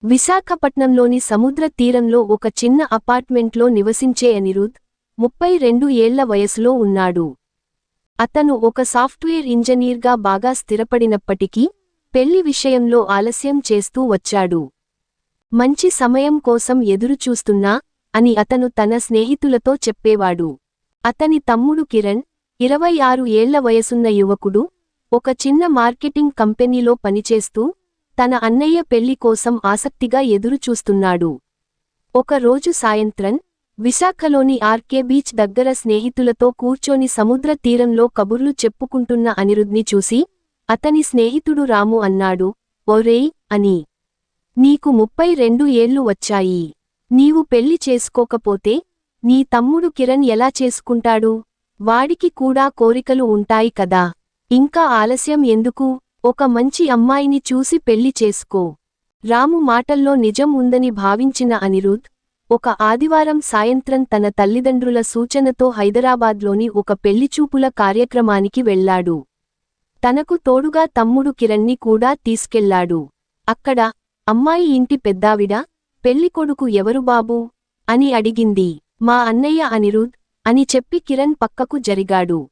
విశాఖపట్నంలోని సముద్ర తీరంలో ఒక చిన్న అపార్ట్మెంట్లో నివసించే అనిరుద్ 32 ఏళ్ల వయసులో ఉన్నాడు. అతను ఒక సాఫ్ట్వేర్ ఇంజనీర్గా బాగా స్థిరపడినప్పటికీ పెళ్లి విషయంలో ఆలస్యం చేస్తూ వచ్చాడు. మంచి సమయం కోసం ఎదురుచూస్తున్నా అని అతను తన స్నేహితులతో చెప్పేవాడు. అతని తమ్ముడు కిరణ్, 26 ఏళ్ల వయసున్న యువకుడు, ఒక చిన్న మార్కెటింగ్ కంపెనీలో పనిచేస్తూ తన అన్నయ్య పెళ్లి కోసం ఆసక్తిగా ఎదురుచూస్తున్నాడు. ఒక రోజు సాయంత్రం విశాఖలోని ఆర్కే బీచ్ దగ్గర స్నేహితులతో కూర్చొని సముద్ర తీరంలో కబుర్లు చెప్పుకుంటున్న అనిరుద్ని చూసి అతని స్నేహితుడు రాము అన్నాడు, "ఒరేయ్" అని, "నీకు 32 ఏళ్లు వచ్చాయి. నీవు పెళ్లి చేసుకోకపోతే నీ తమ్ముడు కిరణ్ ఎలా చేసుకుంటాడు? వాడికి కూడా కోరికలు ఉంటాయి కదా. ఇంకా ఆలస్యం ఎందుకు? ఒక మంచి అమ్మాయిని చూసి పెళ్లి చేసుకో." రాము మాటల్లో నిజం ఉందని భావించిన అనిరుద్ ఒక ఆదివారం సాయంత్రం తన తల్లిదండ్రుల సూచనతో హైదరాబాద్లోని ఒక పెళ్లిచూపుల కార్యక్రమానికి వెళ్లాడు. తనకు తోడుగా తమ్ముడు కిరణ్ని కూడా తీసుకెళ్లాడు. అక్కడ అమ్మాయి ఇంటి పెద్దావిడ, "పెళ్లికొడుకు ఎవరు బాబూ?" అని అడిగింది. "మా అన్నయ్య అనిరుద్" అని చెప్పి కిరణ్ పక్కకు జరిగాడు.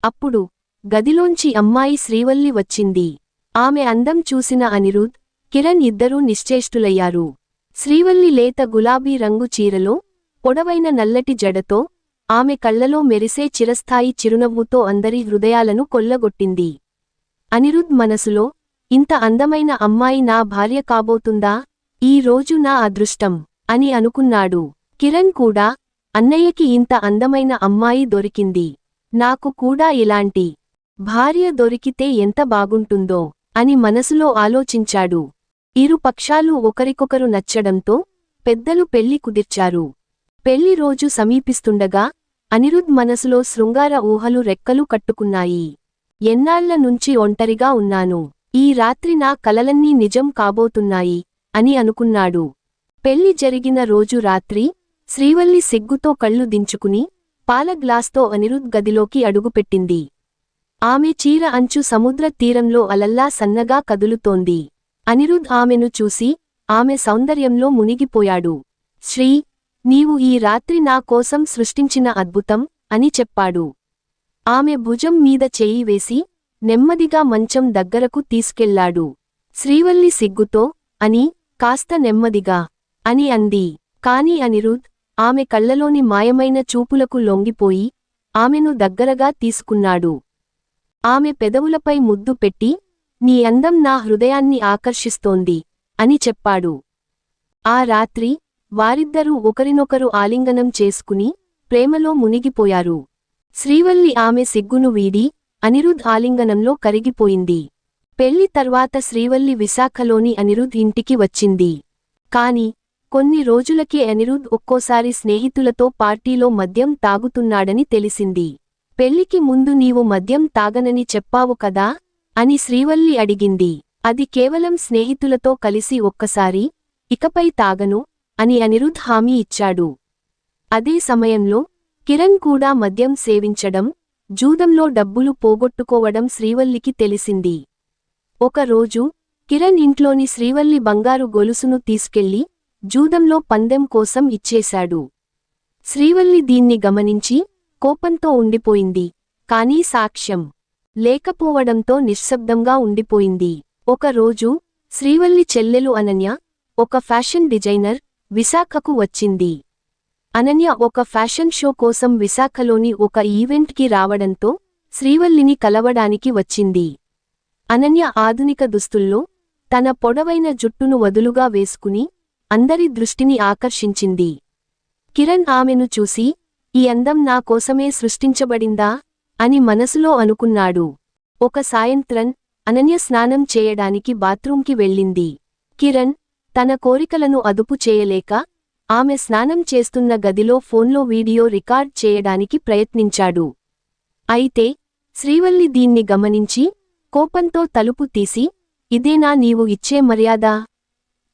అప్పుడు గదిలోంచి అమ్మాయి శ్రీవల్లి వచ్చింది. ఆమె అందం చూసిన అనిరుద్, కిరణ్ ఇద్దరూ నిశ్చేష్టులయ్యారు. శ్రీవల్లి లేత గులాబీ రంగు చీరలో, పొడవైన నల్లటి జడతో, ఆమె కళ్లలో మెరిసే చిరస్థాయి చిరునవ్వుతో అందరి హృదయాలను కొల్లగొట్టింది. అనిరుద్ మనసులో, ఇంత అందమైన అమ్మాయి నా భార్య కాబోతుందా? ఈ రోజు నా అదృష్టం అని అనుకున్నాడు. కిరణ్ కూడా, అన్నయ్యకి ఇంత అందమైన అమ్మాయి దొరికింది. నాకు కూడా ఇలాంటి భార్య దొరికితే ఎంత బాగుంటుందో అని మనసులో ఆలోచించాడు. ఇరు పక్షాలు ఒకరికొకరు నచ్చడంతో పెద్దలు పెళ్లి కుదిర్చారు. పెళ్లి రోజు సమీపిస్తుండగా అనిరుద్ మనసులో శృంగార ఊహలు రెక్కలు కట్టుకున్నాయి. ఎన్నాళ్ల నుంచి ఒంటరిగా ఉన్నాను. ఈ రాత్రి నా కలలన్నీ నిజం కాబోతున్నాయి అని అనుకున్నాడు. పెళ్లి జరిగిన రోజు రాత్రి శ్రీవల్లి సిగ్గుతో కళ్ళు దించుకుని పాల గ్లాస్తో అనిరుద్ గదిలోకి అడుగుపెట్టింది. ఆమె చీర అంచు సముద్ర తీరంలో అలల్లా సన్నగా కదులుతోంది. అనిరుద్ ఆమెను చూసి ఆమె సౌందర్యంలో మునిగిపోయాడు. "శ్రీ, నీవు ఈ రాత్రి నా కోసం సృష్టించిన అద్భుతం" అని చెప్పాడు. ఆమె భుజం మీద చెయ్యి వేసి నెమ్మదిగా మంచం దగ్గరకు తీసుకెళ్లాడు. శ్రీవల్లి సిగ్గుతో, "అని, కాస్త నెమ్మదిగా" అని అంది. కాని అనిరుద్ ఆమె కళ్లలోని మాయమైన చూపులకు లొంగిపోయి ఆమెను దగ్గరగా తీసుకున్నాడు. ఆమె పెదవులపై ముద్దు పెట్టి, "నీ అందం నా హృదయాన్ని ఆకర్షిస్తోంది" అని చెప్పాడు. ఆ రాత్రి వారిద్దరూ ఒకరినొకరు ఆలింగనం చేసుకుని ప్రేమలో మునిగిపోయారు. శ్రీవల్లి ఆమె సిగ్గును వీడి అనిరుద్ ఆలింగనంలో కరిగిపోయింది. పెళ్లి తర్వాత శ్రీవల్లి విశాఖలోని అనిరుద్ ఇంటికి వచ్చింది. కాని కొన్ని రోజులకే అనిరుద్ ఒక్కోసారి స్నేహితులతో పార్టీలో మద్యం తాగుతున్నాడని తెలిసింది. "పెళ్లికి ముందు నీవు మద్యం తాగనని చెప్పావు కదా" అని శ్రీవల్లి అడిగింది. "అది కేవలం స్నేహితులతో కలిసి ఒక్కసారి, ఇకపై తాగను" అని అనిరుద్ హామీ ఇచ్చాడు. అదే సమయంలో కిరణ్ కూడా మద్యం సేవించడం, జూదంలో డబ్బులు పోగొట్టుకోవడం శ్రీవల్లికి తెలిసింది. ఒక రోజు కిరణ్ ఇంట్లోని శ్రీవల్లి బంగారు గొలుసును తీసుకెళ్లి జూదంలో పందెం కోసం ఇచ్చేశాడు. శ్రీవల్లి దీన్ని గమనించి కోపంతో ఉండిపోయింది. కానీ సాక్ష్యం లేకపోవడంతో నిశ్శబ్దంగా ఉండిపోయింది. ఒక రోజు శ్రీవల్లి చెల్లెలు అనన్య, ఒక ఫ్యాషన్ డిజైనర్, విశాఖకు వచ్చింది. అనన్య ఒక ఫ్యాషన్ షో కోసం విశాఖలోని ఒక ఈవెంట్కి రావడంతో శ్రీవల్లిని కలవడానికి వచ్చింది. అనన్య ఆధునిక దుస్తుల్లో తన పొడవైన జుట్టును వదులుగా వేసుకుని అందరి దృష్టిని ఆకర్షించింది. కిరణ్ ఆమెను చూసి, "ఈ అందం నా కోసమే సృష్టించబడిందా?" అని మనసులో అనుకున్నాడు. ఒక సాయంత్రం అనన్య స్నానం చేయడానికి బాత్రూంకి వెళ్ళింది. కిరణ్ తన కోరికలను అదుపు చేయలేక ఆమె స్నానం చేస్తున్న గదిలో ఫోన్లో వీడియో రికార్డ్ చేయడానికి ప్రయత్నించాడు. అయితే శ్రీవల్లి దీన్ని గమనించి కోపంతో తలుపు తీసి, "ఇదేనా నీవు ఇచ్చే మర్యాద?"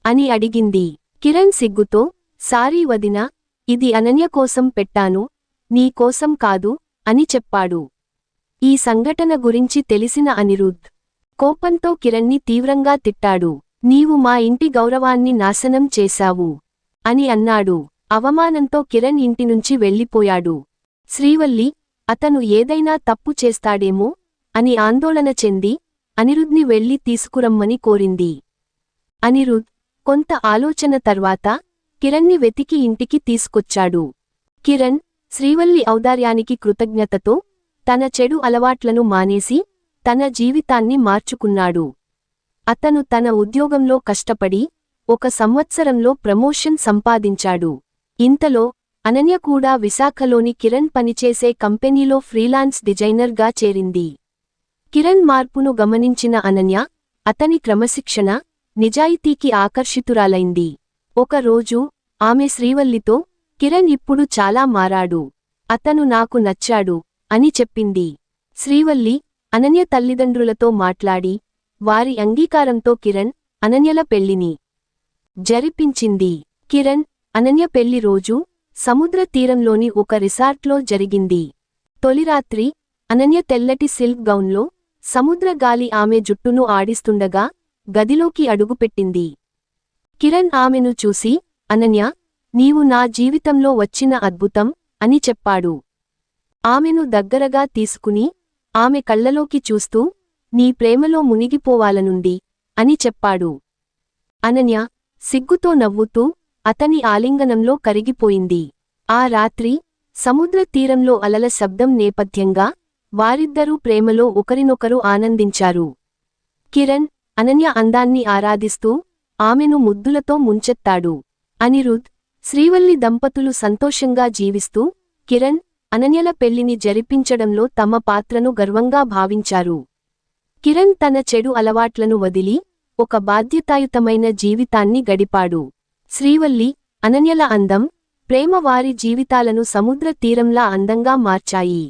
అని అడిగింది. కిరణ్ సిగ్గుతో, "సారీ వదినా, ఇది అనన్య కోసం పెట్టాను, నీ కోసం కాదు" అని చెప్పాడు. ఈ సంఘటన గురించి తెలిసిన అనిరుద్ కోపంతో కిరణ్ని తీవ్రంగా తిట్టాడు. నీవు మా ఇంటి గౌరవాన్ని నాశనం చేశావు అని అన్నాడు. అవమానంతో కిరణ్ ఇంటినుంచి వెళ్ళిపోయాడు. శ్రీవల్లి అతను ఏదైనా తప్పు చేస్తాడేమో అని ఆందోళన చెంది అనిరుద్ని వెళ్లి తీసుకురమ్మని కోరింది. అనిరుద్ కొంత ఆలోచన తర్వాత కిరణ్ని వెతికి ఇంటికి తీసుకొచ్చాడు. కిరణ్ శ్రీవల్లి ఔదార్యానికి కృతజ్ఞతతో తన చెడు అలవాట్లను మానేసి తన జీవితాన్ని మార్చుకున్నాడు. అతను తన ఉద్యోగంలో కష్టపడి 1 సంవత్సరంలో ప్రమోషన్ సంపాదించాడు. ఇంతలో అనన్య కూడా విశాఖలోని కిరణ్ పనిచేసే కంపెనీలో ఫ్రీలాన్స్ డిజైనర్గా చేరింది. కిరణ్ మార్పును గమనించిన అనన్య అతని క్రమశిక్షణ, నిజాయితీకి ఆకర్షితురాలైంది. ఒకరోజు ఆమె శ్రీవల్లితో కిరణ్ ఇప్పుడు చాలా మారాడు. అతను నాకు నచ్చాడు అని చెప్పింది. శ్రీవల్లి అనన్య తల్లిదండ్రులతో మాట్లాడి వారి అంగీకారంతో కిరణ్, అనన్యల పెళ్లిని జరిపించింది. కిరణ్, అనన్య పెళ్లి రోజు సముద్ర తీరంలోని ఒక రిసార్ట్లో జరిగింది. తొలిరాత్రి అనన్య తెల్లటి సిల్క్ గౌన్లో సముద్ర గాలి ఆమె జుట్టును ఆడిస్తుండగా గదిలోకి అడుగుపెట్టింది. కిరణ్ ఆమెను చూసి, అనన్య, నీవు నా జీవితంలో వచ్చిన అద్భుతం అని చెప్పాడు. ఆమెను దగ్గరగా తీసుకుని ఆమె కళ్లలోకి చూస్తూ, నీ ప్రేమలో మునిగిపోవాలనుంది అని చెప్పాడు. అనన్య సిగ్గుతో నవ్వుతూ అతని ఆలింగనంలో కరిగిపోయింది. ఆ రాత్రి సముద్ర తీరంలో అలల శబ్దం నేపథ్యంగా వారిద్దరూ ప్రేమలో ఒకరినొకరు ఆనందించారు. కిరణ్ అనన్య అందాన్ని ఆరాధిస్తూ ఆమెను ముద్దులతో ముంచెత్తాడు. అనిరుద్, శ్రీవల్లి దంపతులు సంతోషంగా జీవిస్తూ కిరణ్, అనన్యల పెళ్లిని జరిపించడంలో తమ పాత్రను గర్వంగా భావించారు. కిరణ్ తన చెడు అలవాట్లను వదిలి ఒక బాధ్యతాయుతమైన జీవితాన్ని గడిపాడు. శ్రీవల్లి, అనన్యల అందం, ప్రేమ వారి జీవితాలను సముద్ర తీరంలా అందంగా మార్చాయి.